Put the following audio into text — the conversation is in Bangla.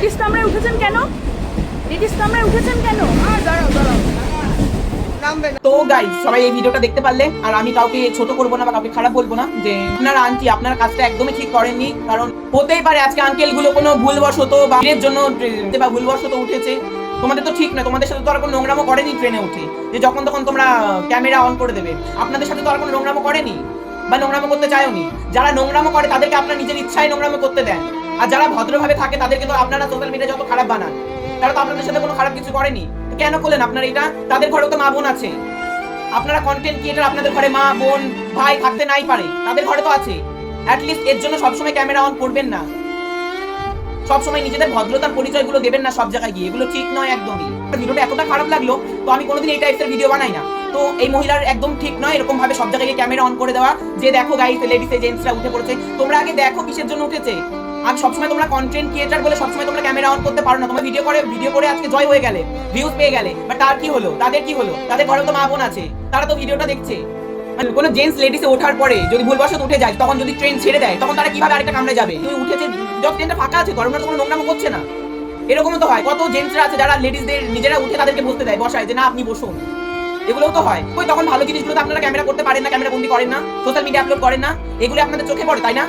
লেডিস কামরায় উঠেছেন কেন? লেডিস কামরায় উঠেছেন কেন? তো গাইস, সবাই এই ভিডিওটা দেখতে পারলে, আর আমি কাউকে ছোট করবো না বা কাউকে খারাপ বলবো না যে আপনারা আন্টি আপনারা কাজটা একদমই ঠিক করেননি। কারণ হতেই পারে আজকে আঙ্কেল গুলো কোনো ভুলবশত বা এর জন্য বা ভুলবশত উঠেছে। তোমাদের তো ঠিক না, তোমাদের সাথে তো আর কোনো নোংরামো করেনি ট্রেনে উঠে যে যখন তখন তোমরা ক্যামেরা অন করে দেবে। আপনাদের সাথে তো আর কোনো নোংরামো করেনি বা নোংরামো করতে চায়ওনি। যারা নোংরামো করে তাদেরকে আপনারা নিজের ইচ্ছায় নোংরামো করতে দেন, আর যারা ভদ্রভাবে থাকে তাদেরকে তো আপনারা সোশ্যাল মিডিয়া যত খারাপ বানান। তারা তো আপনাদের সাথে কোনো খারাপ কিছু করেনি, তো কেন করলেন আপনারা এটা? তাদের ঘরেও তো মা বোন আছে। আপনারা কন্টেন্ট ক্রিয়েটর, আপনাদের ঘরে মা বোন ভাই থাকতে নাই পারে, তাদের ঘরে তো আছে। অ্যাটলিস্ট এর জন্য সবসময় ক্যামেরা অন করবেন না, সবসময় নিজেদের ভদ্রতার পরিচয়গুলো দেবেন না সব জায়গায় গিয়ে। এগুলো ঠিক নয় একদমই। ভিডিওটা এতটা খারাপ লাগলো তো আমি কোনোদিন এই টাইপের ভিডিও বানাই না। তো এই মহিলার একদম ঠিক নয় এরকম ভাবে সব জায়গায় গিয়ে ক্যামেরা অন করে দেওয়া, যে দেখো গাইস লেডিস জেন্টসরা উঠে পড়ছে। তোমরা আগে দেখো কিসের জন্য উঠেছে। আর সবসময় তোমরা কন্টেন্ট ক্রিয়েটর বলে সবসময় তোমরা ক্যামেরা অন করতে পারো না। তোমরা ভিডিও করে আজকে জয় হয়ে গেলে, ভিউজ পেয়ে গেলে, বাট তার কি হলো? তাদের কি হলো? তাদের ঘরে তো মা বোন আছে, তারা তো ভিডিওটা দেখছে। মানে কোনো জেন্টস লেডিসে ওঠার পরে যদি ভুলবশত উঠে যায়, তখন যদি ট্রেন ছেড়ে দেয়, তখন তারা কিভাবে আরেকটা কামড়ে যাবে? তুমি উঠেছে যখন ট্রেনটা ফাঁকা আছে, গরমটা তো কোনো নোংরামো করছে না। এরকমও তো হয় কত জেন্টসরা আছে যারা লেডিসদের নিজেরা উঠে তাদেরকে বসতে দেয়, বসায় যে না আপনি বসুন। এগুলোও তো হয়। ওই তখন ভালো জিনিসগুলো তো আপনারা ক্যামেরা করতে পারেন না, ক্যামেরা বন্দি করেন না, সোশ্যাল মিডিয়া আপলোড করেন না, এগুলো আপনাদের চোখে পড়ে, তাই না?